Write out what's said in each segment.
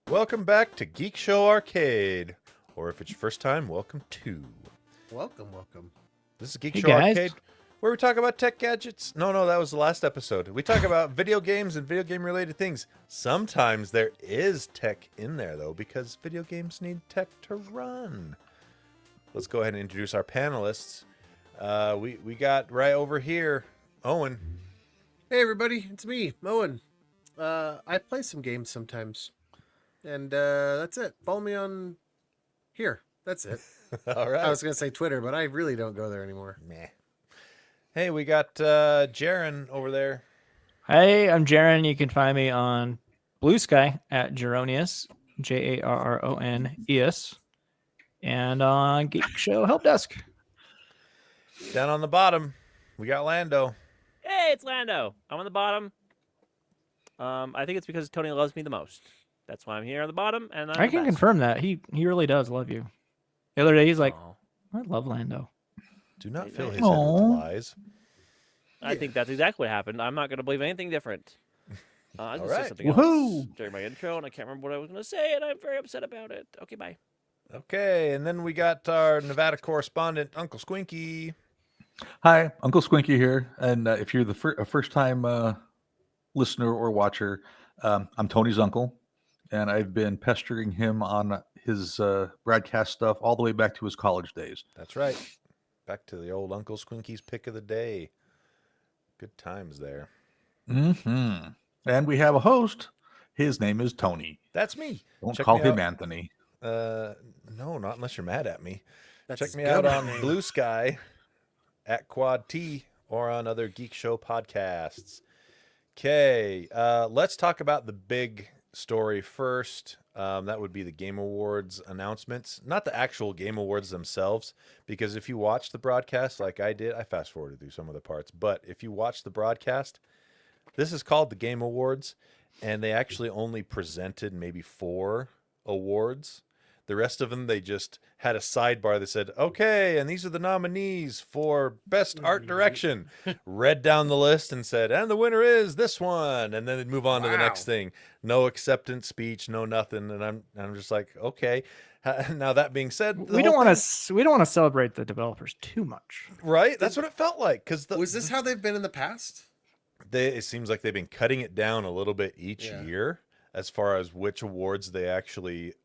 Welcome back to Geekshow Arcade, or if it's your first time, welcome to. Welcome. This is Hey, Geekshow guys. Arcade, where we talk about tech gadgets. No, that was the last episode. We talk about video games and video game related things. Sometimes there is tech in there, though, because video games need tech to run. Let's go ahead and introduce our panelists. We got right over here, Owen. Hey everybody, it's me, Owen. I play some games sometimes. And that's it. Follow me on here. That's it. All right. I was going to say Twitter, but I really don't go there anymore. Meh. Hey, we got Jaren over there. Hey, I'm Jaron. You can find me on Blue Sky at Jaronius, Jarrones, and on Geek Show Help Desk. Down on the bottom, we got Lando. Hey, it's Lando. I'm on the bottom. I think it's because Tony loves me the most. That's why I'm here on the bottom. And I can confirm that he really does love you. The other day he's like, Aw. I love Lando. Do not Hey, fill man. his head with Aw. lies. I think that's exactly what happened. I'm not going to believe anything different. I was going to Alright. say something Woohoo! else during my intro, and I can't remember what I was going to say, and I'm very upset about it. Okay, bye. Okay, and then we got our Nevada correspondent, Uncle Squinky. Hi, Uncle Squinky here. And if you're the first-time listener or watcher, I'm Tony's uncle, and I've been pestering him on his broadcast stuff all the way back to his college days. That's right. Back to the old Uncle Squinky's pick of the day. Good times there. Mm-hmm. And we have a host. His name is Tony. That's me. Don't Check call me him out. Anthony. No, not unless you're mad at me. That's Check his me out good on name. Blue Sky at Quad T or on other Geek Show podcasts. Okay, let's talk about the big story first. That would be the Game Awards announcements, not the actual Game Awards themselves, because if you watch the broadcast like I did, I fast forwarded through some of the parts, but if you watch the broadcast, this is called the Game Awards, and they actually only presented maybe 4 awards. The rest of them, they just had a sidebar that said, okay, and these are the nominees for Best Art Direction. Read down the list and said, and the winner is this one. And then they'd move on to the next Wow. thing. No acceptance speech, no nothing. And I'm just like, okay. Now, that being said, We don't want to celebrate the developers too much. Right? That's what it felt like. Because Was this how they've been in the past? it seems like they've been cutting it down a little bit each Yeah. year as far as which awards they actually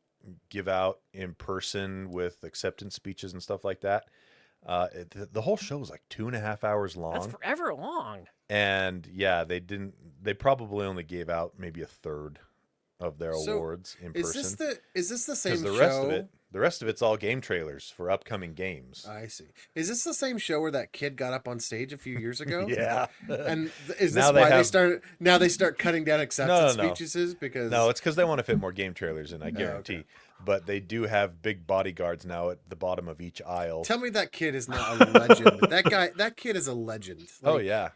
give out in person with acceptance speeches and stuff like that. The whole show was like 2.5 hours long. That's forever long. And yeah, they probably only gave out maybe a third of their So, awards in Is person. this the same Because show? the rest of it's all game trailers for upcoming games. I see. Is this the same show where that kid got up on stage a few years ago? Yeah. And is Now this why they they have- start? Now they start cutting down acceptance No. speeches because No, it's because they want to fit more game trailers in, I guarantee. okay. But they do have big bodyguards now at the bottom of each aisle. Tell me that kid is not a legend. That kid is a legend. Oh Like, yeah,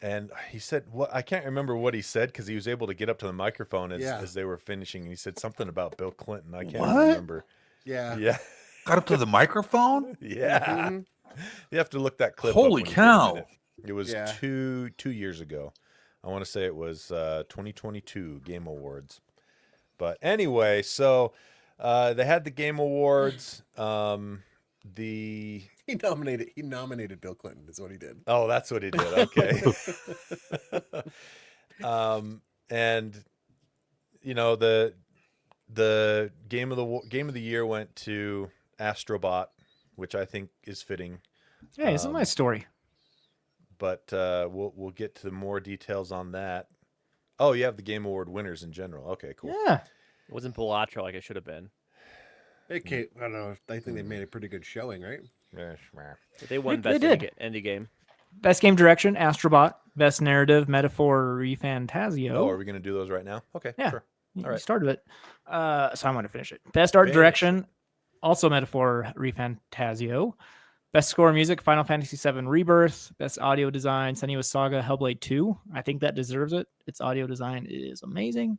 and he said what I can't remember what he said because he was able to get up to the microphone Yeah. as they were finishing. And he said something about Bill Clinton. I can't What? remember. yeah. Yeah, Got up to the microphone? yeah. Mhm. You have to look that clip. Holy up when you get a cow. minute. It was Yeah. two years ago. I want to say it was 2022 Game Awards. But anyway, so they had the Game Awards. He nominated Bill Clinton. Is what he did. Oh, that's what he did. Okay. And you know the game of the year went to Astrobot, which I think is fitting. Hey, it's a nice story. But we'll get to more details on that. Oh, you have the Game Award winners in general. Okay, cool. Yeah. It wasn't Pilatra like it should have been. Hey, Kate. I don't know. I think they made a pretty good showing, right? Yeah, schmar. But they won They Best did. Indie Game. Best game direction, Astrobot. Best narrative, Metaphor, Refantasio. Oh, are we gonna do those right now? Okay, Yeah. sure. You All right. started it. So I'm going to finish it. Best art Finish direction, also Metaphor, Refantasio. Best score music, Final Fantasy VII Rebirth. Best audio design, Senua's Saga, Hellblade 2. I think that deserves it. Its audio design is amazing.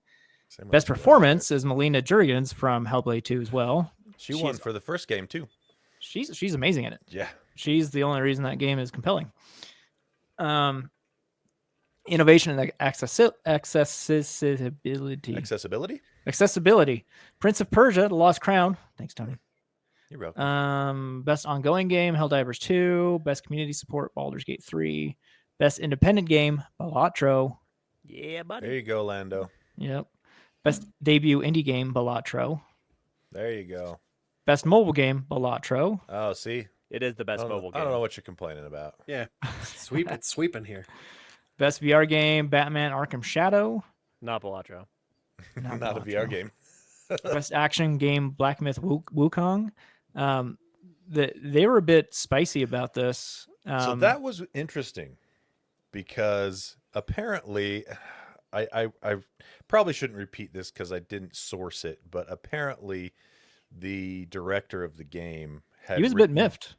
Same Best with- performance is Melina Jurgens from Hellblade 2 as well. She won she's- for the first game too. She's amazing in it. Yeah. She's the only reason that game is compelling. Innovation and accessibility. Accessibility? Accessibility. Prince of Persia: The Lost Crown. Thanks, Tony. You're welcome. Best ongoing game: Helldivers 2. Best community support: Baldur's Gate 3. Best independent game: Balatro. Yeah, buddy. There you go, Lando. Yep. Best debut indie game: Balatro. There you go. Best mobile game: Balatro. Oh, see, It is the best mobile game. I don't know what you're complaining about. Yeah, it's sweeping here. Best VR game: Batman: Arkham Shadow. Not Balatro. Not Not a Balatro. VR game. Best action game: Black Myth Wukong. They were a bit spicy about this. So that was interesting because apparently, I probably shouldn't repeat this because I didn't source it, but apparently, the director of the game had he was a bit written- miffed.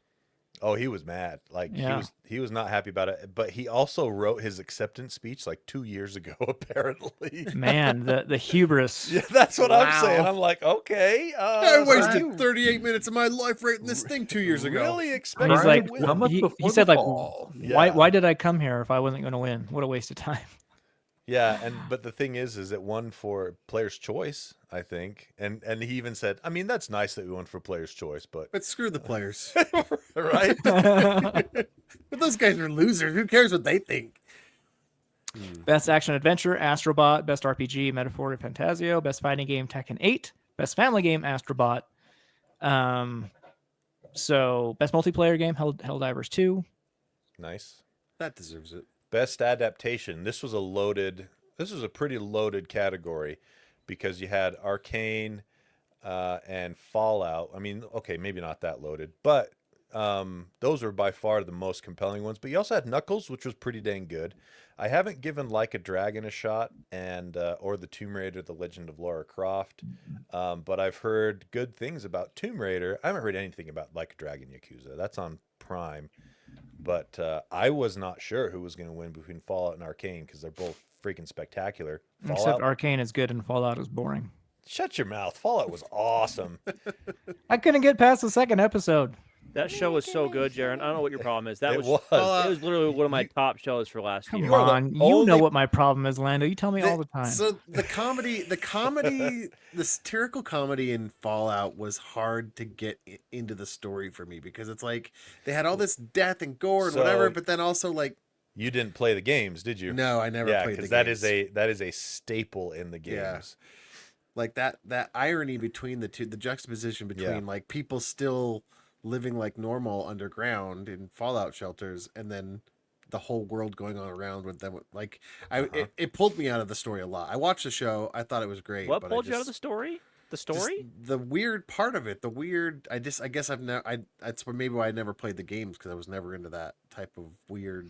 Oh, he was mad. Like Yeah. he was not happy about it. But he also wrote his acceptance speech like 2 years ago, apparently. Man, the hubris. Yeah, that's what I'm Wow. saying. I'm like, okay. I so wasted you 38 minutes of my life rating this thing 2 years ago. Really expect He's to like, win? Come up he before said the like, fall. why Yeah. did I come here if I wasn't going to win? What a waste of time. Yeah, but the thing is it won for Player's Choice, I think, and he even said, I mean, that's nice that we won for Player's Choice, but But screw the players. right? But those guys are losers. Who cares what they think? Best action adventure: Astrobot. Best RPG: Metaphor Fantasio. Best fighting game: Tekken 8. Best family game: Astrobot. So best multiplayer game: Helldivers 2. Nice. That deserves it. Best adaptation. This was a pretty loaded category because you had Arcane and Fallout. I mean, okay, maybe not that loaded, but those were by far the most compelling ones. But you also had Knuckles, which was pretty dang good. I haven't given Like a Dragon a shot and or the Tomb Raider: The Legend of Lara Croft, but I've heard good things about Tomb Raider. I haven't heard anything about Like a Dragon Yakuza. That's on Prime. But I was not sure who was going to win between Fallout and Arcane because they're both freaking spectacular. Except Fallout, Arcane is good and Fallout is boring. shut your mouth. Fallout was awesome. I couldn't get past the second episode. That show was so good, Jaron. I don't know what your problem is. That It was, was. it was literally one of my top shows for last Come year. are the on, you only- know what my problem is, Lando. You tell me all the time. So the satirical comedy in Fallout was hard to get into the story for me because it's like they had all this death and gore and So- whatever, but then also like, You didn't play the games, did you? no, I never Yeah, played the because games. that is a staple in the Yeah. games. Like that irony between the two, the juxtaposition between Yeah. like people still living like normal underground in Fallout shelters and then the whole world going on around with them. Like it pulled me out of the story a lot. I watched the show. I thought it was great. What but pulled I you out of the just- story? The just story? the weird part of it, I guess I've never, that's maybe why I never played the games because I was never into that type of weird,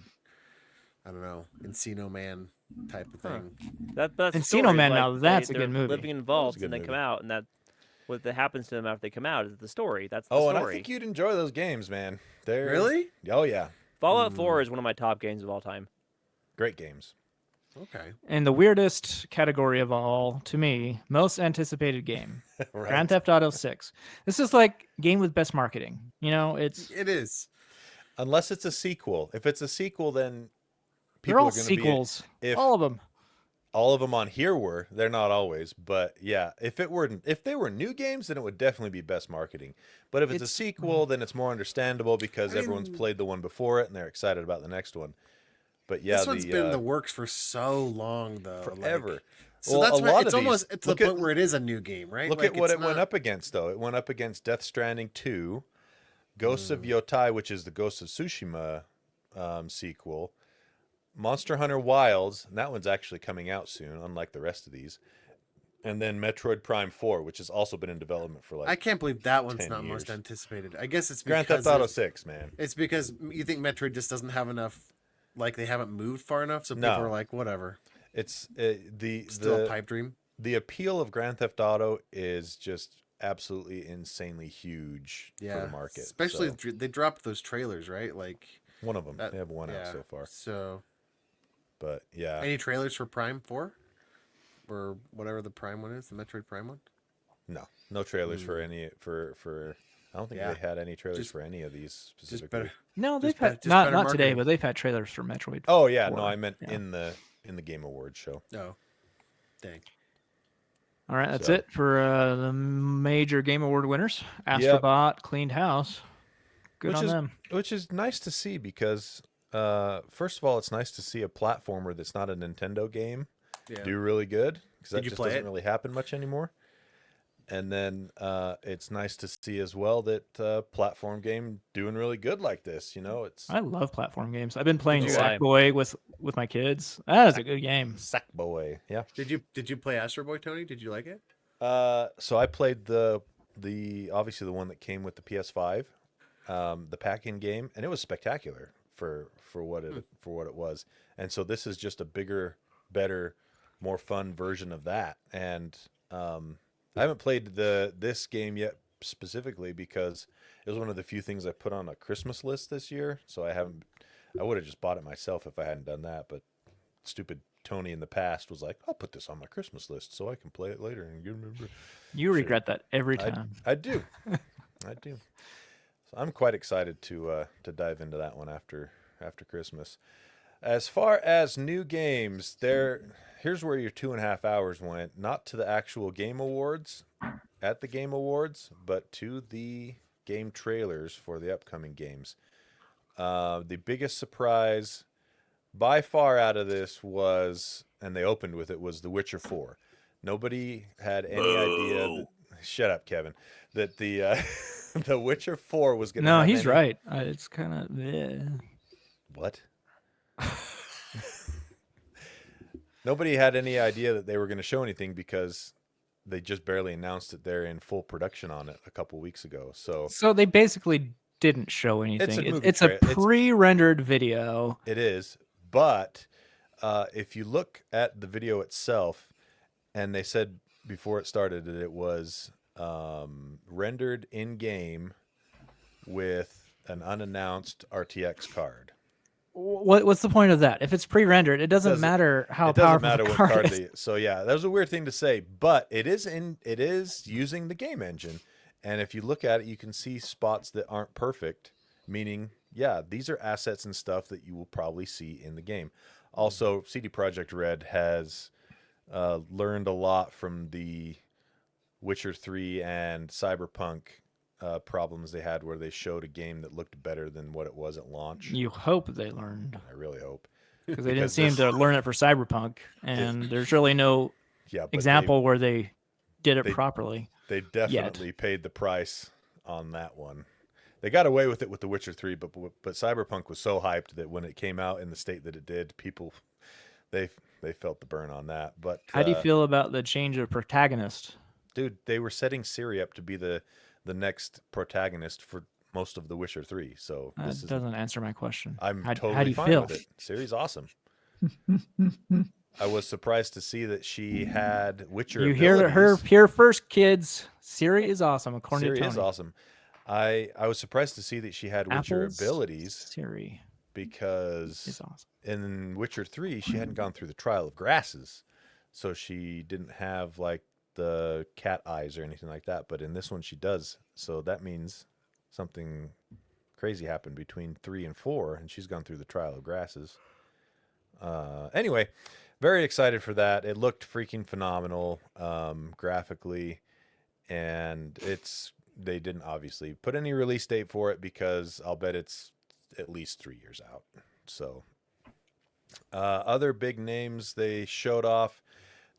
I don't know, Encino Man type of thing. That's the Encino story. Man, Like, now that's a they're good movie. Living in vaults good and they movie. come out, and that what that happens to them after they come out is the story. That's the Oh, story. and I think you'd enjoy those games, man. They're Really? Oh yeah, Fallout 4 is one of my top games of all time. great games. Okay. And the weirdest category of all, to me, most anticipated game, Right. Grand Theft Auto 6. This is like game with best marketing. You know, it's It is. Unless it's a sequel. If it's a sequel, then they're people all are going to sequels. be. If All of them. all of them on here were, they're not always, but yeah, if they were new games, then it would definitely be best marketing. But if it's a It's- sequel, then it's more understandable because I everyone's mean- played the one before it and they're excited about the next one. But yeah, This one's been in the works for so long, though. forever. Like, so Well, that's a why lot it's of these- almost to the look at- point where it is a new game, right? Look Like, at what it's it went not- up against, though. It went up against Death Stranding 2, Ghosts Hmm. of Yotai, which is the Ghost of Tsushima sequel, Monster Hunter Wilds, and that one's actually coming out soon, unlike the rest of these, and then Metroid Prime 4, which has also been in development for like I can't believe that one's 10 not most years. anticipated. I guess it's Grand because Theft Auto there's- 6, man. It's because you think Metroid just doesn't have enough, like they haven't moved far enough, so people No. are like, whatever, It's still a the pipe dream. the appeal of Grand Theft Auto is just absolutely insanely huge for Yeah, the market. especially so, they dropped those trailers, right? Like one of them. that, They have one out yeah, so far, So, but yeah. any trailers for Prime 4 or whatever the Prime one is, the Metroid Prime one? No trailers for any for. I don't think Yeah. they had any trailers Just- for any of these Just specifically. better. No, they've Just bet- had just not better not today, marketing. but they've had trailers for Metroid. Oh yeah, no, 4. I meant Yeah. in the Game Awards show. Oh, dang. All right, that's So- it for the major Game Award winners. Astrobot cleaned house. Good Which on is- them. Which is nice to see because, first of all, it's nice to see a platformer that's not a Nintendo game Yeah. do really good because that Did you just play doesn't it? really happen much anymore. And then it's nice to see as well that platform game doing really good like this. You know, it's I love platform games. I've been playing So do I. Sackboy with my kids. That is a good game. Sackboy. Yeah. Did you play Astro Boy, Tony? Did you like it? So I played the obviously the one that came with the PS5, the pack-in game, and it was spectacular for what it was. And so this is just a bigger, better, more fun version of that. And I haven't played this game yet specifically because it was one of the few things I put on a Christmas list this year. So I would have just bought it myself if I hadn't done that, but stupid Tony in the past was like, I'll put this on my Christmas list so I can play it later and remember. You regret that every I, time. I do. I do. So I'm quite excited to dive into that one after Christmas. As far as new games, here's where your 2.5 hours went. Not to the actual Game Awards, at the Game Awards, but to the game trailers for the upcoming games. The biggest surprise by far out of this was, and they opened with it, was The Witcher 4. Nobody had any idea that, shut up, Kevin, that the The Witcher 4 was going to No, have he's any- right. It's kind of What? Nobody had any idea that they were going to show anything because they just barely announced that they're in full production on it a couple weeks ago. So so they basically didn't show anything. movie It's a tra- it's- pre-rendered video. it is. But if you look at the video itself, and they said before it started that it was rendered in game with an unannounced RTX card. What's the point of that? If it's pre-rendered, it doesn't matter how It doesn't powerful matter the what card card is. they. So yeah, that was a weird thing to say, but it is using the game engine, and if you look at it, you can see spots that aren't perfect. Meaning, yeah, these are assets and stuff that you will probably see in the game. Also, CD Projekt Red has learned a lot from the Witcher 3 and Cyberpunk problems they had, where they showed a game that looked better than what it was at launch. You hope they learned I really hope. because they didn't Because seem this- to learn it for Cyberpunk, and there's really no Yeah, but example where they did it they- properly. They definitely paid the price on that one. They got away with it with The Witcher 3, but Cyberpunk was so hyped that when it came out in the state that it did, people they felt the burn on that. But How do you feel about the change of protagonist? dude? They were setting Ciri up to be the next protagonist for most of The Witcher 3. So That this is doesn't answer my question. I'm how totally do you fine feel? with it. Ciri's awesome. I was surprised to see that she had Witcher. You hear it her abilities. here first, kids. Siri is awesome, according Ciri to Tony. is awesome. I was surprised to see that she had Witcher Apple's abilities Siri because is awesome. in Witcher 3 she hadn't gone through the trial of grasses, so she didn't have like the cat eyes or anything like that, but in this one she does. So that means something crazy happened between 3 and 4, and she's gone through the trial of grasses. Anyway, very excited for that. It looked freaking phenomenal graphically, and they didn't obviously put any release date for it because I'll bet it's at least 3 years out. So other big names they showed off.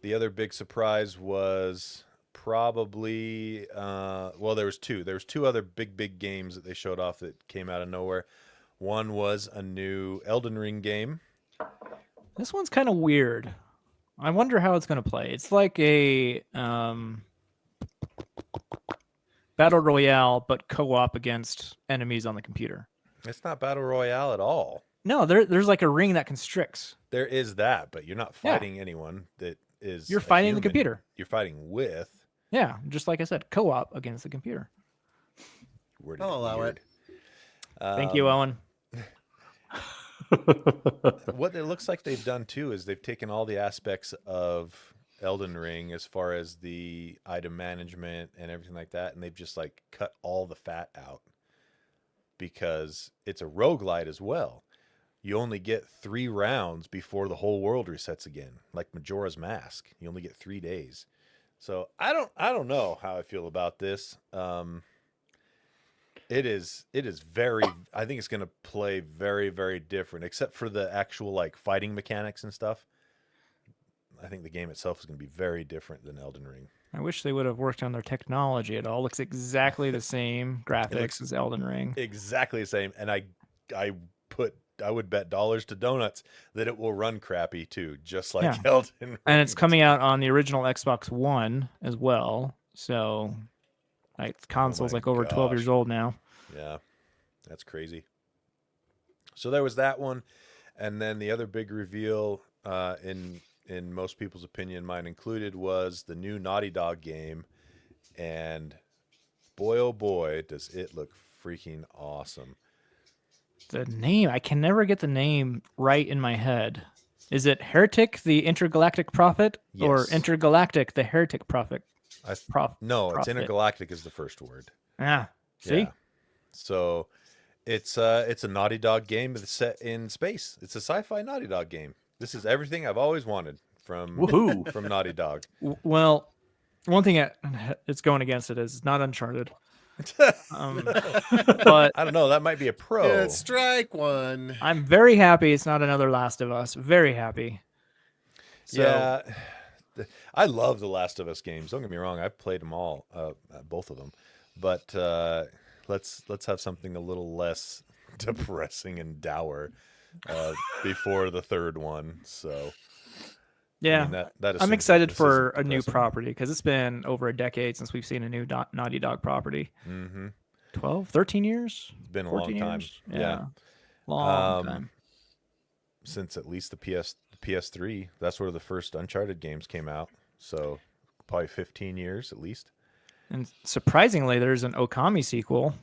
The other big surprise was probably well, there was two other big games that they showed off that came out of nowhere. One was a new Elden Ring game. This one's kind of weird. I wonder how it's going to play. It's like a battle royale, but co-op against enemies on the computer. It's not battle royale at all. No, there's like a ring that constricts. There is that, but you're not Yeah. fighting anyone that is. You're a fighting the human. computer. You're fighting with. Yeah, just like I said, co-op against the computer. Worded I'll allow weird. Thank you, Owen. What it looks like they've done too is they've taken all the aspects of Elden Ring as far as the item management and everything like that, and they've just like cut all the fat out because it's a roguelite as well. You only get 3 rounds before the whole world resets again, like Majora's Mask. You only get 3 days. So I don't know how I feel about this. It is very. I think it's going to play very, very different, except for the actual like fighting mechanics and stuff. I think the game itself is going to be very different than Elden Ring. I wish they would have worked on their technology. It all looks exactly the same graphics looks as Elden Ring. Exactly the same, and I would bet dollars to donuts that it will run crappy too, just like Yeah. Elden Ring. And it's coming out on the original Xbox One as well. So, like, the console's my like over 12 years gosh. old now. Yeah, that's crazy. So there was that one, and then the other big reveal, in most people's opinion, mine included, was the new Naughty Dog game, and boy oh boy, does it look freaking awesome. The name, I can never get the name right in my head. Is it Heretic, the Intergalactic Prophet, or Yes. Intergalactic, the Heretic Prophet? No, it's Prophet. intergalactic is the first word. Ah, see? Yeah. So it's a Naughty Dog game that's set in space. It's a sci-fi Naughty Dog game. This is everything I've always wanted from Woohoo! from Naughty Dog. Well, one thing it's going against it is it's not Uncharted. But I don't know. That might be a pro. Yeah, strike one. I'm very happy it's not another Last of Us. Very happy. So, Yeah, I love the Last of Us games. Don't get me wrong; I've played them all, both of them. But let's have something a little less depressing and dour before the third one. So yeah. I mean, that I'm assumes excited this for isn't a new depressing. property because it's been over a decade since we've seen a new Naughty Dog property. Mm-hmm. 12, 13 years? It's been a 14 long time. years? Yeah. Long time. Since at least the PS3. That's where the first Uncharted games came out. So probably 15 years at least. And surprisingly, there's an Okami sequel.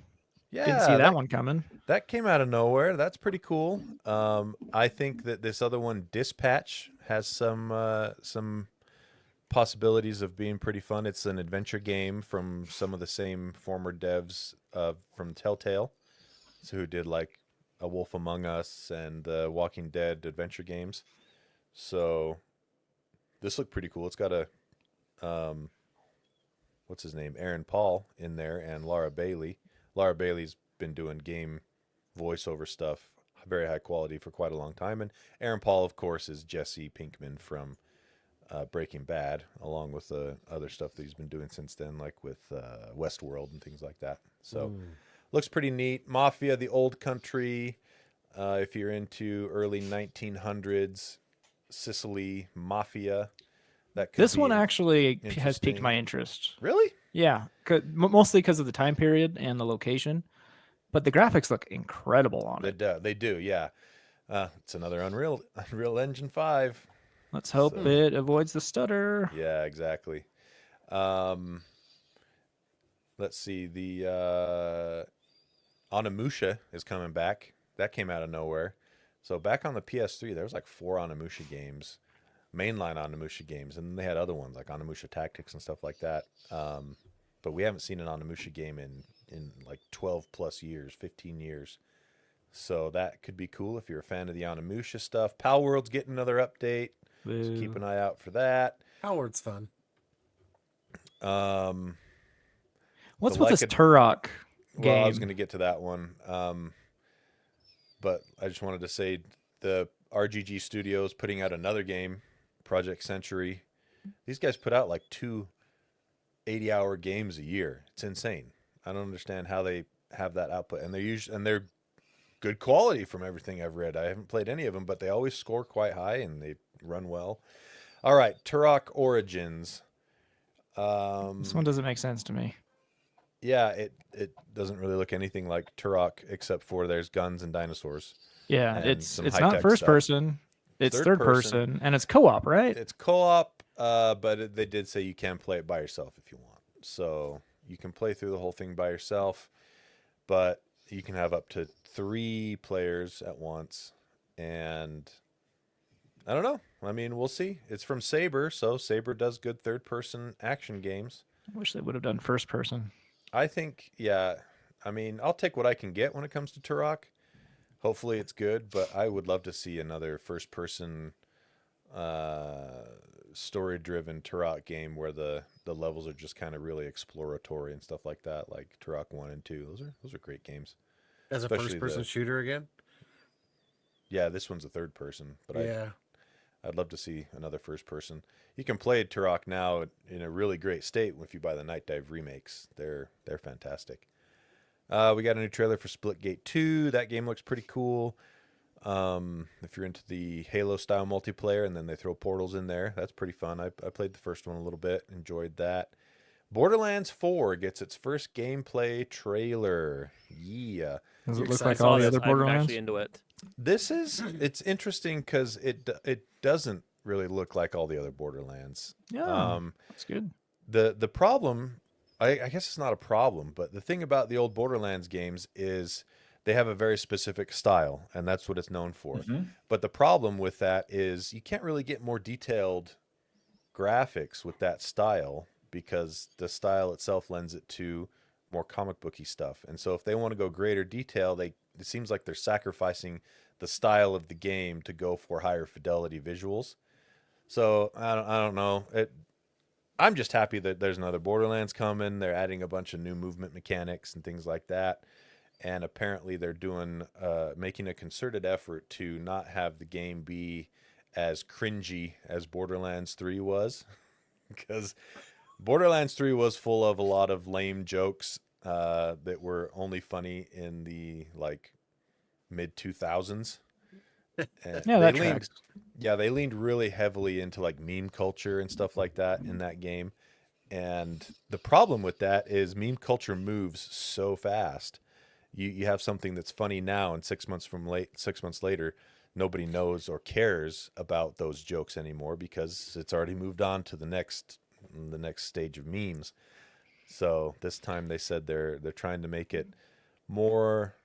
Yeah, Didn't see that one coming. That came out of nowhere. That's pretty cool. I think that this other one, Dispatch, has some possibilities of being pretty fun. It's an adventure game from some of the same former devs from Telltale, so who did like A Wolf Among Us and the Walking Dead adventure games. So this looked pretty cool. It's got a what's his name, Aaron Paul in there, and Laura Bailey. Laura Bailey's been doing game voiceover stuff, very high quality, for quite a long time. And Aaron Paul, of course, is Jesse Pinkman from Breaking Bad, along with the other stuff that he's been doing since then, like with Westworld and things like that. So looks pretty neat. Mafia, the old country. If you're into early 1900s Sicily Mafia, that could This be one actually has interesting. piqued my interest. Really? Yeah, mostly because of the time period and the location. But the graphics look incredible on it. They do, yeah. It's another Unreal Engine 5. Let's hope So- it avoids the stutter. Yeah, exactly. Let's see. The Onimusha is coming back. That came out of nowhere. So back on the PS3, there was like 4 Onimusha games, mainline Onimusha games, and then they had other ones like Onimusha Tactics and stuff like that. But we haven't seen an Onimusha game in like 12 plus years, 15 years. So that could be cool if you're a fan of the Onimusha stuff. Pal World's getting another update. So Boo. keep an eye out for that. Howard's fun. What's the with this Leica- Turok game? Well, I was going to get to that one. But I just wanted to say the RGG Studios putting out another game, Project Century. These guys put out like 2 80-hour games a year. It's insane. I don't understand how they have that output, and they're good quality from everything I've read. I haven't played any of them, but they always score quite high and they run well. All right, Turok Origins. This one doesn't make sense to me. Yeah, it doesn't really look anything like Turok except for there's guns and dinosaurs. Yeah, And it's some not high-tech first stuff. person. It's Third third person. person, and it's co-op, right? It's co-op, but they did say you can play it by yourself if you want. So you can play through the whole thing by yourself, but you can have up to 3 players at once. And I don't know. I mean, we'll see. It's from Saber, so Saber does good third-person action games. I wish they would have done first person. I think, yeah. I mean, I'll take what I can get when it comes to Turok. Hopefully it's good, but I would love to see another first-person story-driven Turok game where the levels are just kind of really exploratory and stuff like that, like Turok 1 and 2. Those are great games. As a Especially first-person shooter again. Yeah, this one's a third person, but Yeah. I'd love to see another first person. You can play Turok now in a really great state if you buy the Night Dive remakes. They're fantastic. We got a new trailer for Splitgate 2. That game looks pretty cool. If you're into the Halo style multiplayer and then they throw portals in there, that's pretty fun. I played the first one a little bit, enjoyed that. Borderlands 4 gets its first gameplay trailer. Yeah. Does it You're look excited. like I all saw the this. other I'm Borderlands? actually into it. It's interesting because it doesn't really look like all the other Borderlands. Yeah, that's good. The problem, I guess it's not a problem, but the thing about the old Borderlands games is they have a very specific style, and that's what it's known for. But the problem with that is you can't really get more detailed graphics with that style because the style itself lends it to more comic booky stuff. And so if they want to go greater detail, it seems like they're sacrificing the style of the game to go for higher fidelity visuals. So I don't know. I'm just happy that there's another Borderlands coming. They're adding a bunch of new movement mechanics and things like that. And apparently they're making a concerted effort to not have the game be as cringy as Borderlands 3 was. Because Borderlands 3 was full of a lot of lame jokes that were only funny in the mid 2000s. Yeah, that tracks. Yeah, they leaned really heavily into like meme culture and stuff like that in that game. And the problem with that is meme culture moves so fast. You have something that's funny now, and 6 months later, nobody knows or cares about those jokes anymore because it's already moved on to the next stage of memes. So this time they said they're trying to make it more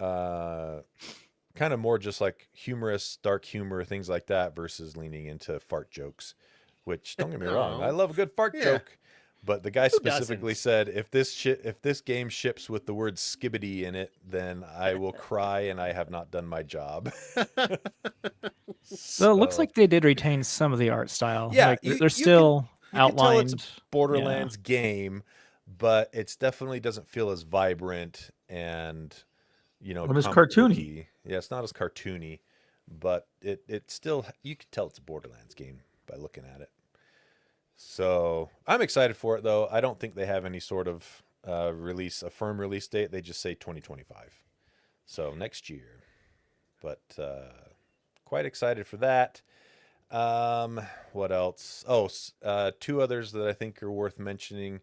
kind of more just like humorous, dark humor, things like that, versus leaning into fart jokes. Which, don't get me wrong, I love a good fart Yeah. joke. But the guy Who specifically said, if this game ships with the word skibbity in it, then I will cry and I have not done my job. So it looks like they did retain some of the art style. Yeah, Like you they're still you can tell it's a outlined. Borderlands game, but it definitely doesn't feel as vibrant and Well, it's comic cartoony. booky. Yeah, it's not as cartoony, but it still, you can tell it's a Borderlands game by looking at it. So I'm excited for it, though. I don't think they have any sort of a firm release date. They just say 2025, so next year. But quite excited for that. What else? Oh, two others that I think are worth mentioning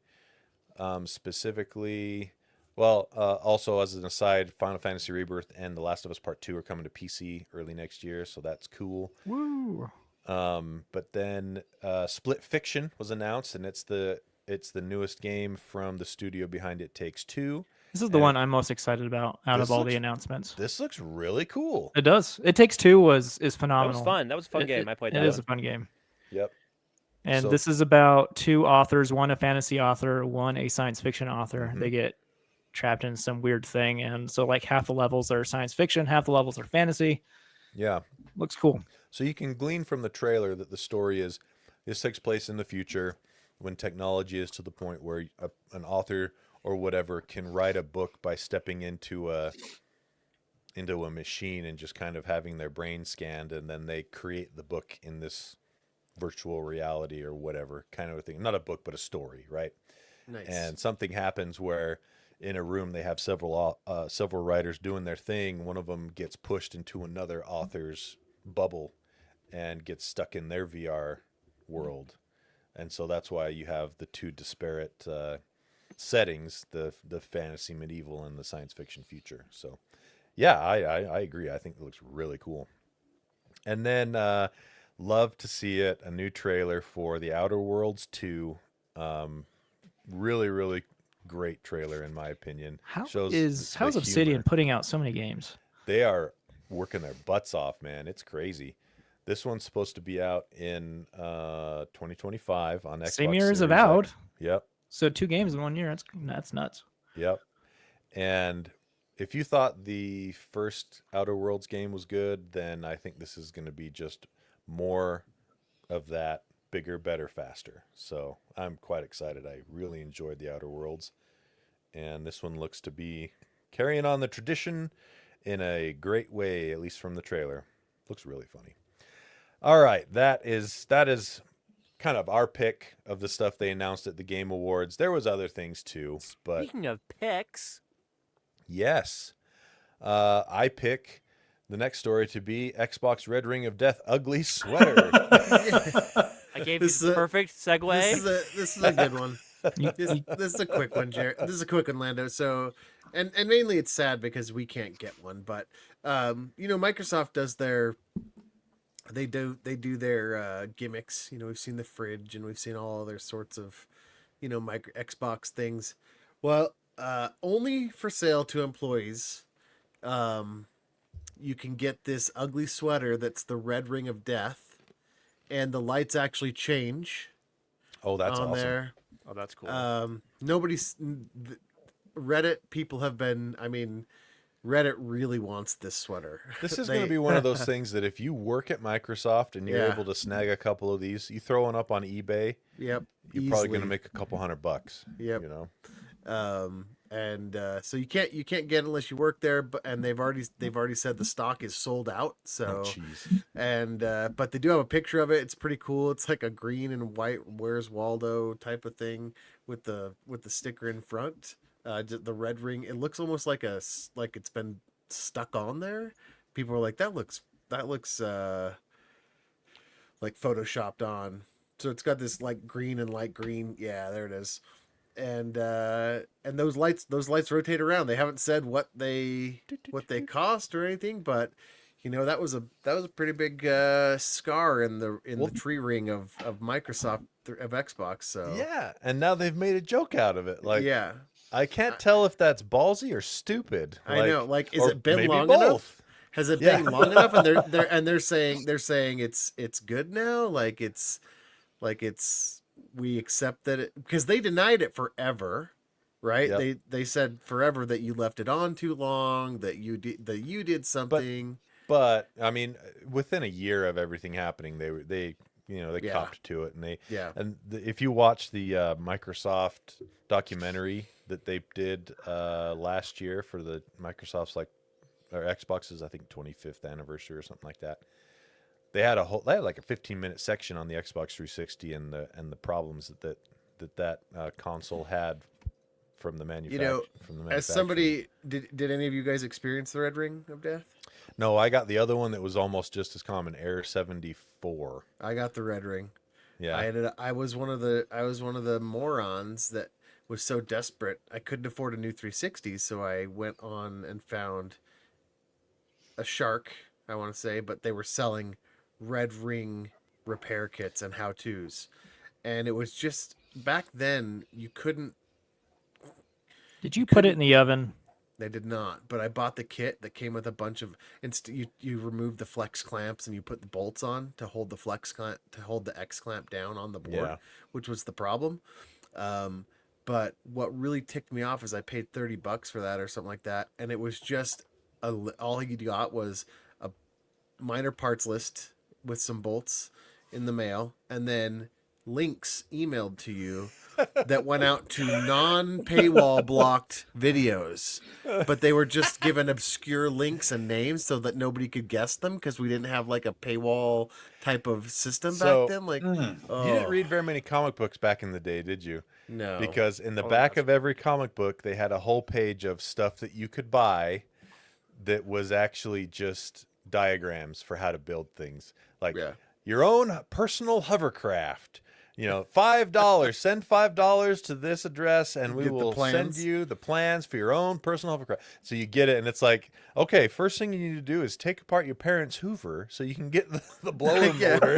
specifically. Well, also as an aside, Final Fantasy Rebirth and The Last of Us Part 2 are coming to PC early next year, so that's cool. Woo! But then Split Fiction was announced, and it's the newest game from the studio behind It Takes Two. This is the one I'm most excited about out This of all looks- the announcements. This looks really cool. It does. It Takes Two is That phenomenal. was fun. That was a fun It- game. I played It that. is a fun game. Yep. And So- this is about two authors, one a fantasy author, one a science fiction author. Mhm. They get trapped in some weird thing, and so like half the levels are science fiction, half the levels are fantasy. Yeah. Looks cool. So you can glean from the trailer that the story is this takes place in the future when technology is to the point where an author or whatever can write a book by stepping into a machine and just kind of having their brain scanned, and then they create the book in this virtual reality or whatever kind of a thing. Not a book, but a story, right? Nice. And something happens where in a room they have several writers doing their thing. One of them gets pushed into another author's bubble and gets stuck in their VR world, and so that's why you have the two disparate settings: the fantasy medieval and the science fiction future. So, yeah, I agree. I think it looks really cool. And then love to see it. A new trailer for The Outer Worlds 2. Really, really great trailer in my opinion. How's the Obsidian humor. putting out so many games? They are working their butts off, man. It's crazy. This one's supposed to be out in 2025 on Xbox Same year as Series Avowed. X. Yep, So 2 games in 1 year. That's nuts. yep. And if you thought the first Outer Worlds game was good, then I think this is going to be just more of that, bigger, better, faster. So I'm quite excited. I really enjoyed the Outer Worlds, and this one looks to be carrying on the tradition in a great way, at least from the trailer. Looks really funny. All right, that is kind of our pick of the stuff they announced at the Game Awards. There was other things too, but Speaking of picks, yes, I pick the next story to be Xbox Red Ring of Death ugly sweater. I gave you This the is a- perfect segue. This is a good one. You- This is a quick one, Jared. This is a quick one, Lando. So, and mainly it's sad because we can't get one, but Microsoft does their they do their gimmicks. We've seen the fridge and we've seen all other sorts of micro Xbox things. Well, only for sale to employees. You can get this ugly sweater that's the Red Ring of Death, and the lights actually change Oh, that's on awesome. there. Oh, that's cool. Reddit people have been. I mean, Reddit really wants this sweater. This is going to be one of those things that if you work at Microsoft and you're Yeah. able to snag a couple of these, you throw one up on eBay, Yep. you're probably going to easily. make a couple $100. Yep. You know, So you can't get it unless you work there. But they've already said the stock is sold out. So jeez. but they do have a picture of it. It's pretty cool. It's like a green and white Where's Waldo type of thing with the sticker in front. The red ring. It looks almost like it's been stuck on there. People are like, that looks like photoshopped on. So it's got this like green and light green. Yeah, there it is. And those lights rotate around. They haven't said what they cost or anything, but that was a pretty big scar in the tree ring of Microsoft of Xbox. So Yeah, and now they've made a joke out of it. Like, yeah, I can't tell if that's ballsy or stupid. I know. Like, is or it been maybe long both. enough? Has it Yeah. been long enough? And they're saying it's good now. Like it's we accept that it, because they denied it forever, right? Yep. They said forever that you left it on too long, that you did something. But I mean, within a year of everything happening, they Yeah. copped to it, and Yeah. if you watch the Microsoft documentary that they did last year for the Microsoft's or Xbox's, I think 25th anniversary or something like that. They had like a 15-minute section on the Xbox 360 and the problems that console had from the manufacturer. As somebody, did any of you guys experience the Red Ring of Death? No, I got the other one that was almost just as common, Air 74. I got the Red Ring. Yeah. I was one of the morons that was so desperate I couldn't afford a new 360, so I went on and found a Shark, I want to say, but they were selling Red Ring repair kits and how-tos. And it was just back then you couldn't. Did you put it in the oven? They did not, but I bought the kit that came with a bunch of. You remove the flex clamps and you put the bolts on to hold the flex clamp to hold the X clamp down on the board, Yeah. which was the problem. But what really ticked me off is I paid $30 for that or something like that, and it was just all you got was a minor parts list with some bolts in the mail, and then links emailed to you that went out to non-paywall blocked videos, but they were just given obscure links and names so that nobody could guess them because we didn't have like a paywall type of system So, back then. Like, You didn't read very many comic books back in the day, did you? no, Because in the Oh, back that's- of every comic book, they had a whole page of stuff that you could buy that was actually just diagrams for how to build things. Like Yeah. your own personal hovercraft. $5. Send $5 to this address, and we Get the will send plans. you the plans for your own personal hovercraft. So you get it, and it's like, okay, first thing you need to do is take apart your parents' Hoover so you can get the blow-in Yeah. motor.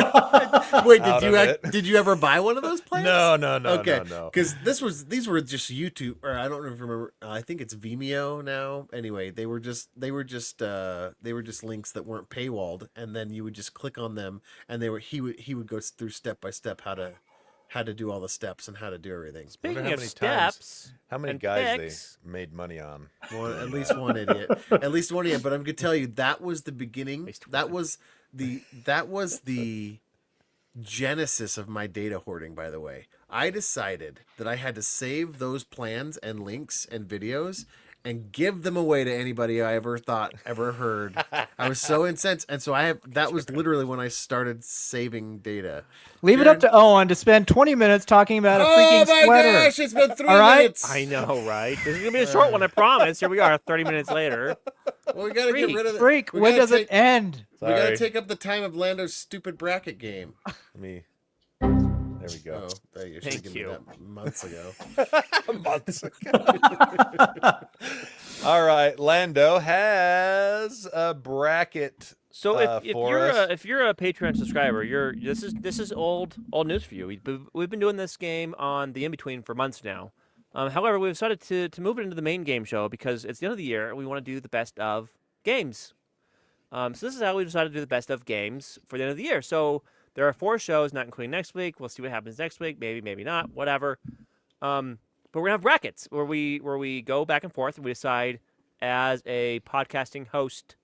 Wait, out of it. did you ever buy one of those plans? No, Okay, no. because these were just YouTube, or I don't remember. I think it's Vimeo now. Anyway, they were just links that weren't paywalled, and then you would just click on them, and he would go through step by step how to do all the steps and how to do everything. Speaking how of many times- steps, How many and guys picks. they made money on? At least one idiot. At least one idiot. But I'm gonna tell you that was the beginning. least That was the genesis of my data hoarding, by the way. I decided that I had to save those plans and links and videos and give them away to anybody I ever heard. I was so incensed, and so that was literally when I started saving data. Leave it up to Owen to spend 20 minutes talking about a freaking sweater. Gosh, it's been 3 All right? minutes. I know, right? This is gonna be a short one, I promise. Here we are, 30 minutes later. Well, we gotta get rid of it. Freak, We when gotta does it end? We gotta Sorry. take up the time of Lando's stupid bracket game. Let me. There we go. Oh, there you Thank should have given me you. that months ago. Months ago. All right, Lando has a bracket. So if for you're us. if you're a Patreon subscriber, this is old news for you. We've been doing this game on the in between for months now. However, we've decided to move it into the main game show because it's the end of the year. And we want to do the best of games. So this is how we decided to do the best of games for the end of the year. So there are 4 shows, not including next week. We'll see what happens next week. Maybe not. Whatever. But we're gonna have brackets where we go back and forth and we decide as a podcasting host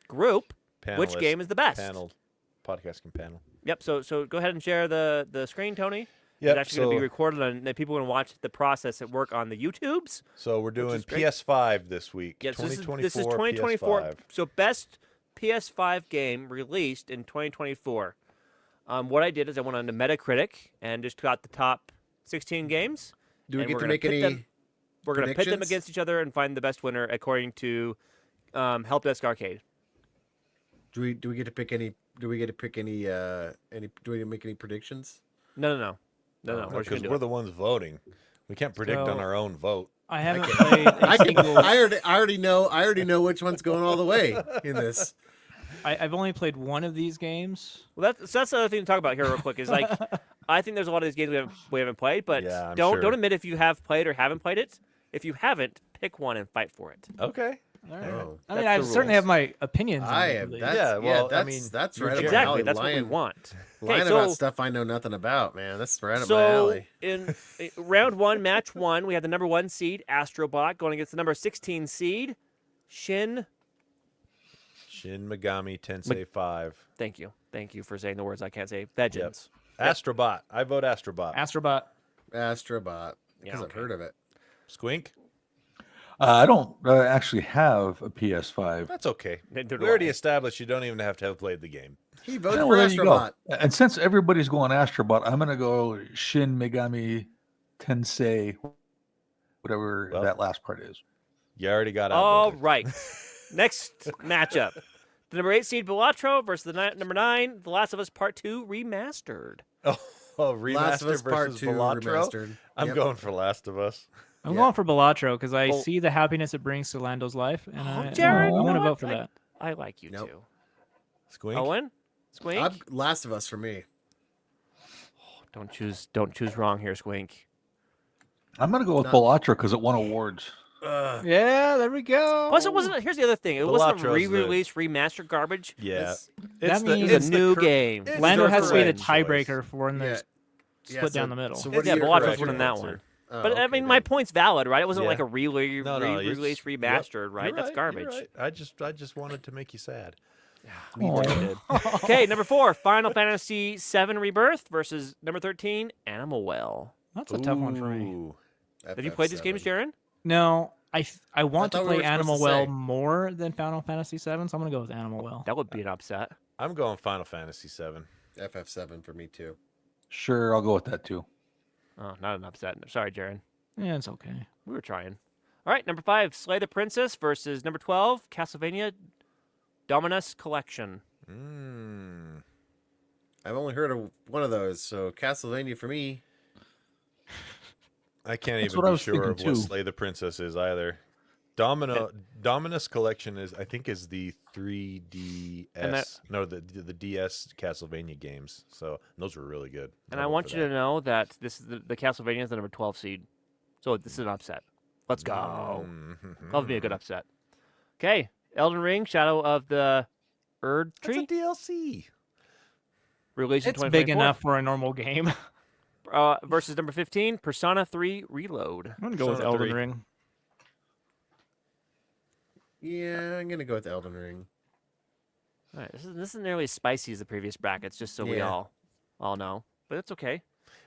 group which Panelist, game is the best. Podcasting panel. Yep. So go ahead and share the screen, Tony. Yep. It's actually going to be recorded, and people are going to watch the process at work on the YouTubes. So we're doing is great. PS5 this week. Yes, 2024. this is 2024. PS5. So best PS5 game released in 2024. What I did is I went on to Metacritic and just got the top 16 games. Do we and get we're to gonna make pit any? them- We're going to pit them predictions? against each other and find the best winner according to Help Desk Arcade. Do we get to pick any? Do we get to pick any? Do we make any predictions? No. We're just Because going to do we're it. the ones voting. We can't predict on So- our own vote. I haven't played a I can. single. I already know which one's going all the way in this. I've only played one of these games. Well, that's the other thing to talk about here real quick is like I think there's a lot of these games we haven't played, but Yeah, I'm don't sure. admit if you have played or haven't played it. If you haven't, pick one and fight for it. Okay. All right. Oh. I mean, That's I the certainly rules. have my opinions. on I it, am. at least. That's, Yeah, well, I that's, mean, that's you're right up my Exactly, alley. that's what we Lying, want. lying so, about stuff I know nothing about, man. That's right up my so alley. in round 1, match 1, we had the number 1 seed Astrobot going against the number 16 seed Shin. Shin Megami Tensei 5. Thank you for saying the words I can't say. Vengeance. Astrobot. I vote Astrobot. Astrobot. Astrobot. Yeah, Because I've okay. heard of it. Squink. I don't actually have a PS5. That's okay. Neither We do already I. established you don't even have to have played the game. He voted Yeah, for well, there you go. Astrobot. And since everybody's going Astrobot, I'm going to go Shin Megami Tensei, whatever Well, that last part is. You already got All outvoted. right. Next matchup. The number 8 seed Belatro versus the number 9, The Last of Us Part 2 Remastered. Oh, remaster Last of Us Part versus 2 Belatro. remastered. I'm Yep. going for Last of Us. I'm Yeah. going for Belatro because I Well- see the happiness it brings to Lando's life, and Jared, I'm you going to know vote what? for that. I like you Nope. too. Squink. Owen? Squink? Last of Us for me. Don't choose wrong here, Squink. I'm going to go with Not- Belatro because it won awards. Yeah, there we go. Plus, it wasn't. Here's the other thing. It wasn't Bellatro's re-release, remastered garbage. Yeah. It's, That means- it's a new game. it's Lando the has to be the correct tiebreaker choice. for when there's Yeah, split so- down the middle. so It's what Yeah, are your Bellatro's correct winning that answer. one. Oh, But I okay, mean, my good. point's valid, right? It wasn't Yeah. like a re-release, No, it's- remastered, Yep, right? you're That's you're garbage. right. I just wanted to make you sad. Oh. Okay, number 4, Final Fantasy VII Rebirth versus number 13, Animal Well. That's a tough one for me. Ooh. Have you played these games, FF7. Jaron? No, I want to thought we play were supposed Animal to Well say. more than Final Fantasy VII, so I'm going to go with Animal Well. That would be an upset. I'm going Final Fantasy 7. FF7 for me too. Sure, I'll go with that too. Oh, not an upset. Sorry, Jaron. Yeah, it's okay. We were trying. All right, number 5, Slay the Princess versus number 12, Castlevania Dominus Collection. I've only heard of one of those, so Castlevania for me. I can't That's even what I be was sure thinking, of what too. Slay the Princess is either. Dominus Collection is, I think, is the 3DS. And that- No, the DS Castlevania games. So those were really good. And I want you to know that this is the Castlevania is the number 12 seed. So this is an upset. Let's go. That'll be a good upset. Okay, Elden Ring, Shadow of the Erd That's a Tree, DLC. released in It's big 2024. enough for a normal game. Versus number 15, Persona 3 Reload. I'm going to go with Persona Elden 3. Ring. Yeah, I'm gonna go with Elden Ring. All right, this isn't nearly as spicy as the previous brackets, just so we Yeah. all know. But it's okay.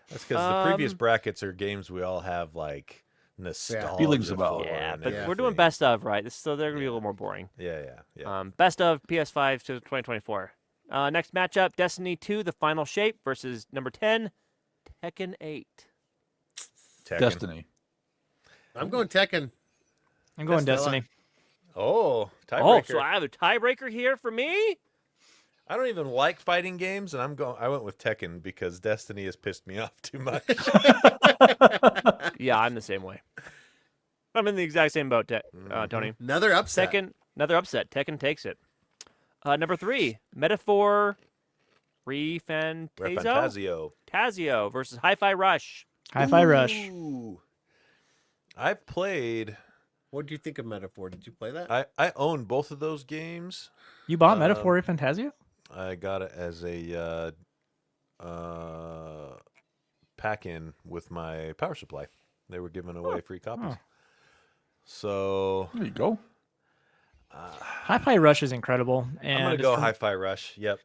That's because the previous Um, brackets are games we all have like nostalgia Feelings about. for Yeah, and but Yeah. we're doing everything. best of, right? So they're gonna be a Yeah. little more boring. Yeah. Best of PS5 to 2024. Next matchup: Destiny 2: The Final Shape versus number 10, Tekken 8. Tekken. Destiny. I'm going Tekken. I'm going Best fella. Destiny. Oh, Oh, tiebreaker. so I have a tiebreaker here for me. I don't even like fighting games, and I went with Tekken because Destiny has pissed me off too much. Yeah, I'm the same way. I'm in the exact same boat, Tony. Another upset. Second, another upset. Tekken takes it. Number 3, Metaphor Refantasio Fantasio. Tazio versus Hi-Fi Rush. Hi-Fi Rush. Ooh. I've played. What do you think of Metaphor? Did you play that? I own both of those games. You bought Metaphor Fantasia? I got it as a pack-in with my power supply. They were giving away free copies. Oh. So There you go. Hi-Fi Rush is incredible. And I'm gonna it's go from- Hi-Fi Rush. Yep.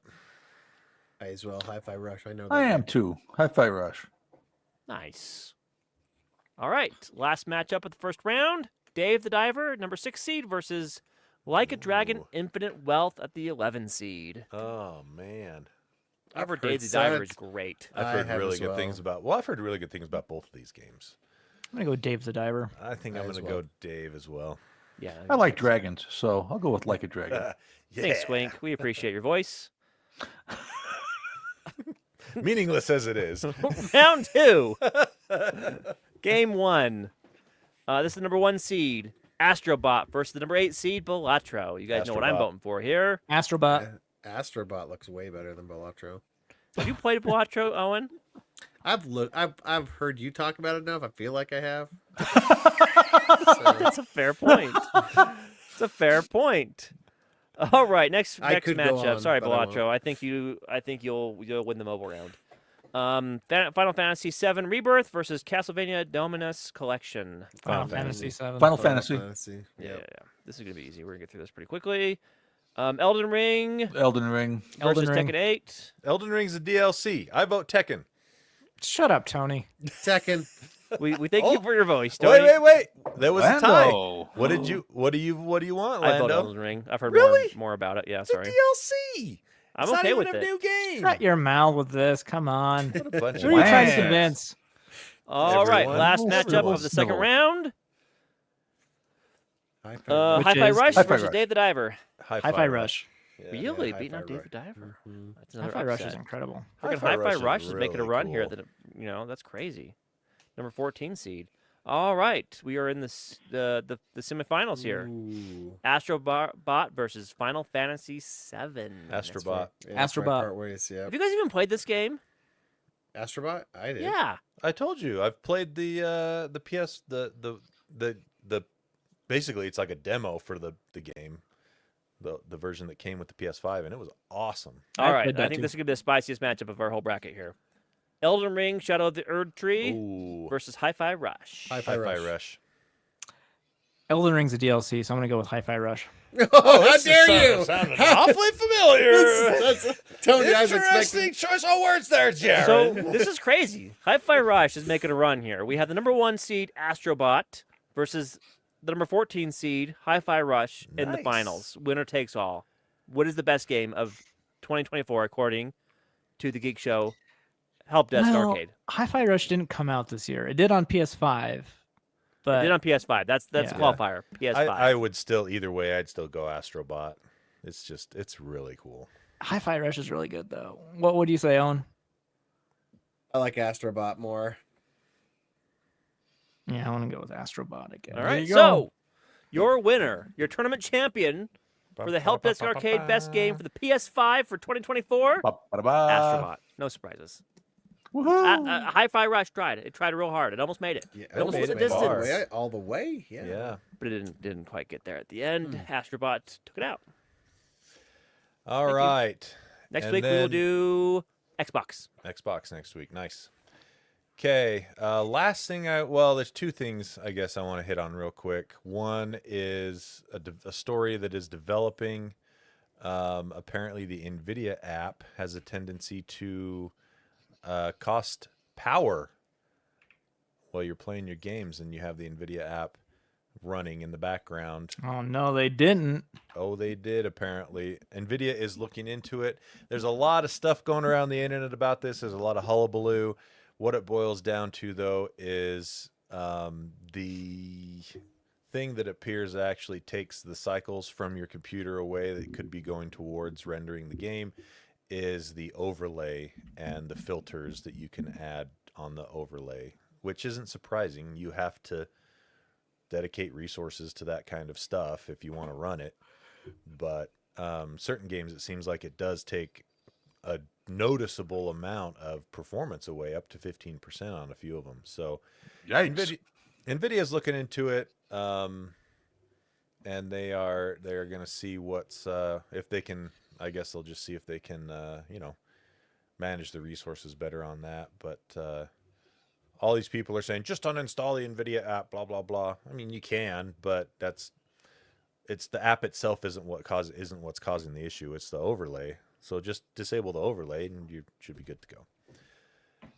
I as well. Hi-Fi Rush. I know. I that am game. too. Hi-Fi Rush. Nice. All right, last matchup of the first round. Dave the Diver, number 6 seed, versus Like a Dragon, Ooh. Infinite Wealth at the 11 seed. Oh man. However, I've Dave heard the Diver is such- great. I've I heard have really as good well. things about. Well, I've heard really good things about both of these games. I'm gonna go Dave the Diver. I think I I'm as gonna well. go Dave as well. Yeah. I like dragons, so I'll go with Like a Dragon. Yeah. Thanks, Swink. We appreciate your voice. Meaningless as it is. Round 2. Game 1. This is the number 1 seed, Astrobot, versus the number 8 seed, Balatro. You guys know what I'm Astrobot. voting for here. Astrobot. Astrobot looks way better than Balatro. Have you played Balatro, Owen? I've heard you talk about it enough. I feel like I have. That's a fair point. It's a fair point. All right, next I could go matchup. on, Sorry, but I Balatro. I think you'll win the mobile round. Final Fantasy VII Rebirth versus Castlevania Dominus Collection. Final Fantasy. Fantasy 7. Final Fantasy. Yeah, Yep. this is gonna be easy. We're gonna get through this pretty quickly. Elden Ring Elden Ring. Elden versus Ring. Tekken 8. Elden Ring's a DLC. I vote Tekken. Shut up, Tony. Tekken. We thank you Oh, for your voice, Tony. Wait. There was a tie. Lando. What do you want, I vote Lando? Elden Ring. I've heard Really? more about it. Yeah, It's a sorry. DLC. I'm It's not okay even with a it. new game. Shut your mouth with this. Come on. What a bunch Who of are you trying to Wow. convince? All right, Everyone. last Everyone. matchup of the second Snuggle. round. Hi-Fi Which Hi-Fi is- Rush Hi-Fi versus Rush. Dave the Diver. Hi-Fi Rush. Yeah. Really? Hi-Fi Beating out Dave Rush. the Diver. Mhm. That's another Hi-Fi Rush is upset. incredible. Freaking Hi-Fi Hi-Fi Rush Rush is is making a really run here. cool. That's crazy. Number 14 seed. All right, we are in the semifinals here. Ooh. Astrobot versus Final Fantasy 7. Astrobot. Yeah, that's my Astrobot. part ways, yeah. Have you guys even played this game? Astrobot? I did. Yeah. I told you. I've played the PS the basically it's like a demo for the game. The version that came with the PS5 and it was awesome. All I right, played I that think too. this is gonna be the spiciest matchup of our whole bracket here. Elden Ring, Shadow of the Erd Tree Ooh. versus Hi-Fi Rush. Hi-Fi Hi-Fi Rush. Rush. Elden Ring's a DLC, so I'm gonna go with Hi-Fi Rush. Oh, how dare you? Sounded awfully familiar. That's Tony. I was Interesting expecting. choice of words there, Jared. So this is crazy. Hi-Fi Rush is making a run here. We have the number 1 seed Astrobot versus the number 14 seed Hi-Fi Rush in the Nice. finals. Winner takes all. What is the best game of 2024 according to the Geek Show Help Desk Well, Arcade? Hi-Fi Rush didn't come out this year. It did on PS5, It but did on PS5. That's Yeah. a qualifier. PS5. I would still either way. I'd still go Astrobot. It's really cool. Hi-Fi Rush is really good though. What would you say, Owen? I like Astrobot more. Yeah, I want to go with Astrobot again. All right. you go. So your winner, your tournament champion for the Help Desk Arcade best game for the PS5 for 2024, Ba-ba-da-ba. Astrobot. No surprises. Woohoo. Hi-Fi Rush tried it. It tried real hard. It almost made it. Yeah, It almost made went it the far. distance, all the way. Yeah. Yeah. but it didn't quite get there at the end. Astrobot took it out. All Thank you. right. Next And week we will then- do Xbox. Xbox next week. Nice. Okay. Last thing there's two things I guess I want to hit on real quick. One is a story that is developing Apparently, the Nvidia app has a tendency to cost power while you're playing your games, and you have the Nvidia app running in the background. Oh no, they didn't. Oh, they did, apparently. Nvidia is looking into it. There's a lot of stuff going around the internet about this. There's a lot of hullabaloo. What it boils down to, though, is the thing that appears actually takes the cycles from your computer away that could be going towards rendering the game is the overlay and the filters that you can add on the overlay, which isn't surprising. You have to dedicate resources to that kind of stuff if you want to run it. But certain games, it seems like it does take a noticeable amount of performance away, up to 15% on a few of them. So Yikes. Nvidia is looking into it, and they are going to see what's if they can. I guess they'll just see if they can manage the resources better on that. But all these people are saying just uninstall the Nvidia app, blah blah blah. I mean, you can, but it's the app itself isn't what's causing the issue. It's the overlay. So just disable the overlay, and you should be good to go.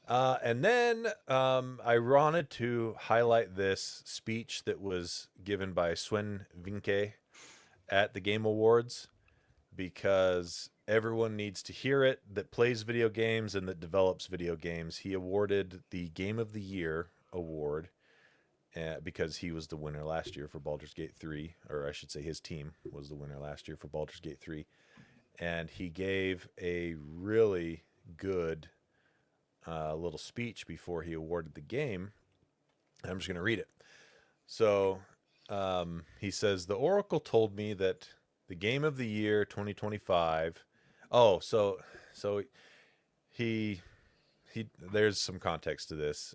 And then I wanted to highlight this speech that was given by Sven Vinke at the Game Awards, because everyone needs to hear it that plays video games and that develops video games. He awarded the Game of the Year award because he was the winner last year for Baldur's Gate 3, or I should say his team was the winner last year for Baldur's Gate 3. And he gave a really good little speech before he awarded the game. I'm just going to read it. So he says, "The Oracle told me that the Game of the Year 2025." Oh, so he there's some context to this.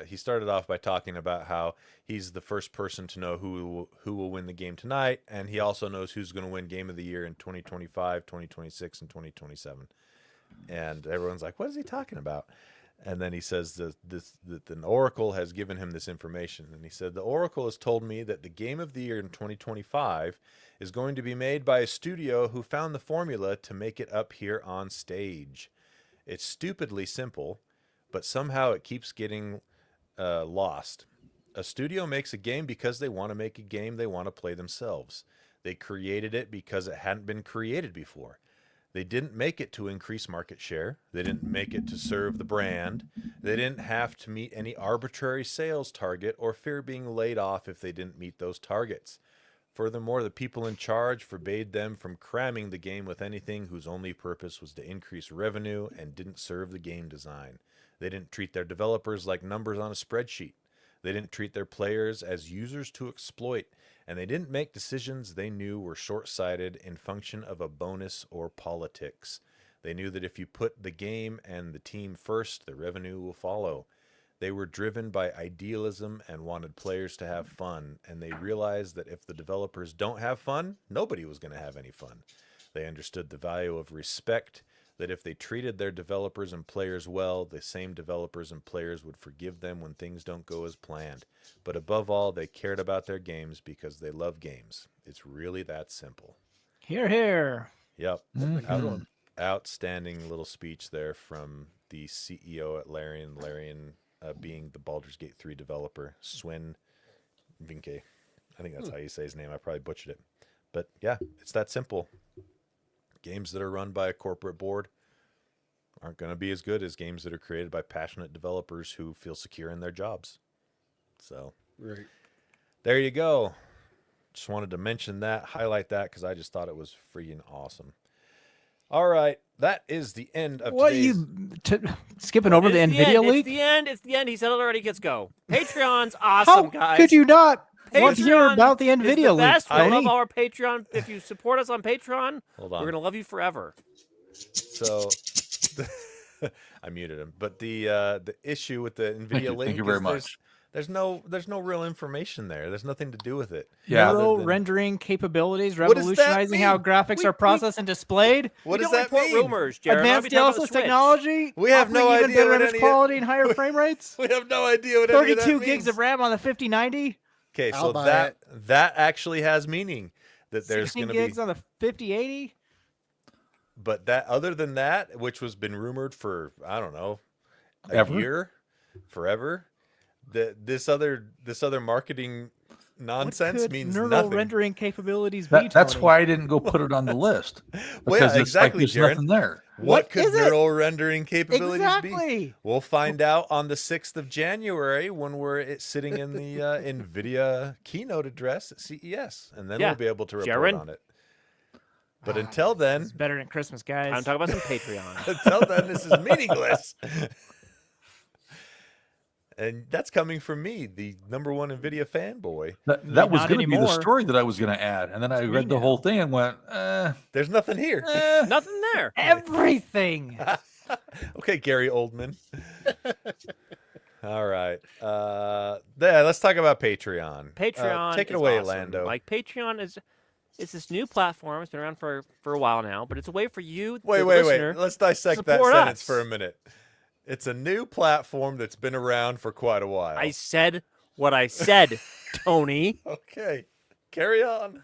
He started off by talking about how he's the first person to know who will win the game tonight, and he also knows who's going to win Game of the Year in 2025, 2026, and 2027. And everyone's like, "What is he talking about?" And then he says that the Oracle has given him this information. And he said, "The Oracle has told me that the Game of the Year in 2025 is going to be made by a studio who found the formula to make it up here on stage. It's stupidly simple, but somehow it keeps getting lost. A studio makes a game because they want to make a game they want to play themselves. They created it because it hadn't been created before. They didn't make it to increase market share. They didn't make it to serve the brand. They didn't have to meet any arbitrary sales target or fear being laid off if they didn't meet those targets. Furthermore, the people in charge forbade them from cramming the game with anything whose only purpose was to increase revenue and didn't serve the game design. They didn't treat their developers like numbers on a spreadsheet. They didn't treat their players as users to exploit, and they didn't make decisions they knew were short-sighted in function of a bonus or politics. They knew that if you put the game and the team first, the revenue will follow. They were driven by idealism and wanted players to have fun, and they realized that if the developers don't have fun, nobody was going to have any fun. They understood the value of respect, that if they treated their developers and players well, the same developers and players would forgive them when things don't go as planned. But above all, they cared about their games because they love games. It's really that simple." Hear, hear. Yep. Mhm. Outstanding little speech there from the CEO at Larian. Larian being the Baldur's Gate 3 developer, Sven Vinke. I think that's how you say his name. I probably butchered it. But yeah, it's that simple. Games that are run by a corporate board aren't going to be as good as games that are created by passionate developers who feel secure in their jobs. So Right. there you go. Just wanted to mention that, highlight that, because I just thought it was freaking awesome. All right, that is the end of What are today's... you skipping over the It's Nvidia end. leak? It's the end. It's the end. He said it already. Let's go. Patreon's awesome, How guys. could you not want to hear Patreon about the is Nvidia the leak? best. We love Tony? our Patreon. If you support us on Patreon, Hold we're on. gonna love you forever. So I muted him. But the issue with the Nvidia link Thank you very is much. there's no real information there. There's nothing to do with it. Yeah. other Neural than- rendering capabilities, What does that revolutionizing how mean? graphics are processed and displayed. What we does don't that report mean? rumors, Jared. We're not Advanced talking about the dialysis Switch. technology. We have no offering even idea better what image any of- quality and higher frame rates. We have no idea what any of that 32 means. gigs of RAM on the 5090. Okay, I'll so buy that it. that actually has meaning. That there's 16 going to gigs be on the 5080. but that other than that, which was been rumored for I don't know a Ever? year, forever, this other marketing nonsense what could means neural nothing. rendering capabilities be? That's Tony? why I didn't go put it on the list. Well, yeah, Because it's like exactly, there's Jaron. nothing there. What could is it? neural rendering capabilities be? Exactly. We'll find out on the 6th of January when we're sitting in the NVIDIA keynote address at CES, and then Yeah. we'll be able to report Jaron? on it. But until then, It's better than Christmas, guys. I'm talking about some Patreon. until then, this is meaningless. And that's coming from me, the #1 NVIDIA fanboy. That was Not going to be the anymore. story that I was going to add. And then I read the whole thing and went, There's nothing here. Nothing there. Everything. Okay, Gary Oldman. All right. Let's talk about Patreon. Patreon. Take it is away, awesome. Lando. Like Patreon is. It's this new platform. It's been around for a while now, but it's a way for you, Wait. the listener, Let's dissect that support sentence us. for a minute. It's a new platform that's been around for quite a while. I said what I said, Tony. Okay. Carry on.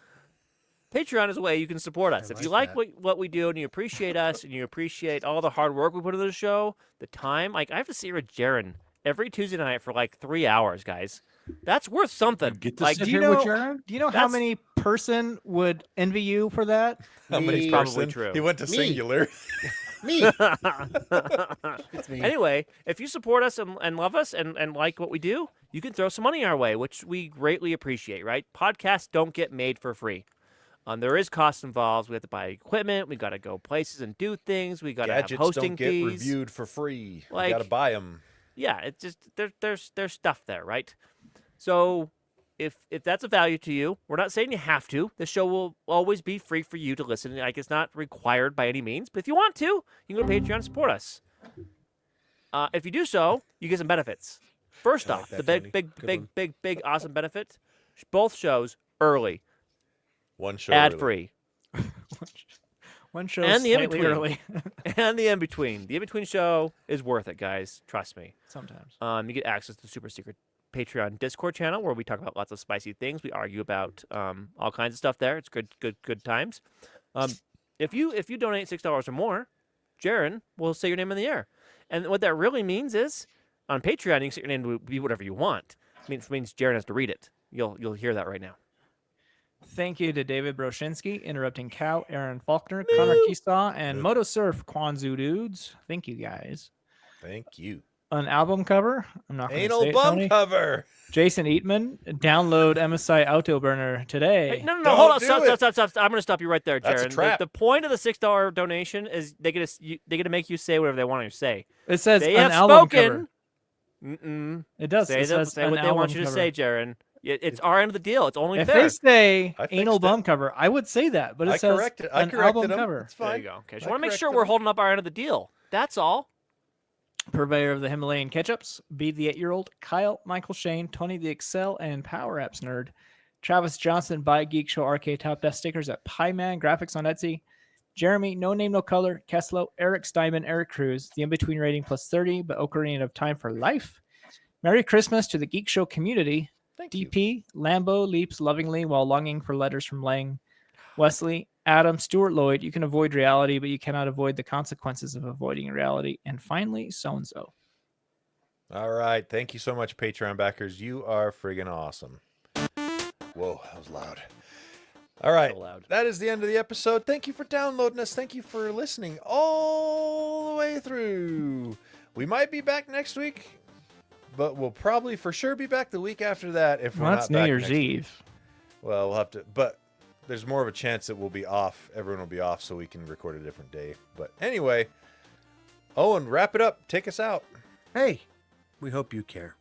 Patreon is a way you can support us. If you like like what we do and you appreciate us and you appreciate all the hard work we put into the show, the time, like I have to sit here with Jaron every Tuesday night for like 3 hours, guys. That's worth something. get to Like, sit do you here with know? Jaron? Do you know how That's- many person would envy you for that? How many Me. Probably person? true. He went to Me. singular. Me. It's me. Anyway, if you support us and love us and like what we do, you can throw some money our way, which we greatly appreciate, right? Podcasts don't get made for free. There is cost involved. We have to buy equipment. We got to go places and do things. We got to have Gadgets hosting don't get fees. reviewed for free. Like- you got to buy them. Yeah, it's just there's stuff there, right? So if that's a value to you, we're not saying you have to. The show will always be free for you to listen. Like it's not required by any means, but if you want to, you can go to Patreon and support us. If you do so, you get some benefits. First I like off, that, the Tony. big, Good big, awesome benefit: both shows early, One show. ad really. free, One show And the slightly in-between. early. and the in between. The in between show is worth it, guys. Trust me. Sometimes. You get access to the super secret Patreon Discord channel where we talk about lots of spicy things. We argue about all kinds of stuff there. It's good times. If you donate $6 or more, Jaron will say your name in the air. And what that really means is on Patreon you can say your name to be whatever you want. It means Jaron has to read it. You'll hear that right now. Thank you to David Broshinsky, Interrupting Cow, Aaron Faulkner, Connor Keesaw, and Moto Surf Kwanzaa Dudes. Thank you guys. Thank you. An album cover. I'm not going to Anal say it, bum Tony. cover. Jason Eatman. Download MSI Autoburner today. Hey, no, Don't hold on, do stop. it. I'm going to stop you right there, That's a Jaron. trap. The point of the $6 donation is they get to make you say whatever they want you to say. It says They an have album spoken. cover. Mm-mm. It does. Say, It says say an what they want album you to cover. say, Jaron. It's our end of the deal. It's only If fair. they say I fixed anal it. bum cover, I would say that, but it I says corrected. I an corrected album him. cover. It's There fine. you go. Okay, I just want to make sure corrected we're him. holding up our end of the deal. That's all. Purveyor of the Himalayan ketchups, Be the 8-year-old, Kyle, Michael Shane, Tony the Excel, and Power Apps Nerd. Travis Johnson, Buy Geekshow Arcade Top Best Stickers at Pieman Graphics on Etsy. Jeremy, No Name No Color, Keslo, Eric Steinman, Eric Cruz, The In-Between Rating plus 30, but Ocarina of Time for Life. Merry Christmas to the Geek Show community. Thank you. DP, Lambo leaps lovingly while longing for letters from Lang. Wesley, Adam, Stuart Lloyd, you can avoid reality, but you cannot avoid the consequences of avoiding reality. And finally, so-and-so. All right. Thank you so much, Patreon backers. You are friggin' awesome. Whoa, that was loud. All right. So loud. That is the end of the episode. Thank you for downloading us. Thank you for listening all the way through. We might be back next week, but we'll probably for sure be back the week after that if we're Well, not that's New back Year's next week. Eve. Well, we'll have to, but there's more of a chance that we'll be off. Everyone will be off so we can record a different day. But anyway, Owen, wrap it up. Take us out. Hey, we hope you care.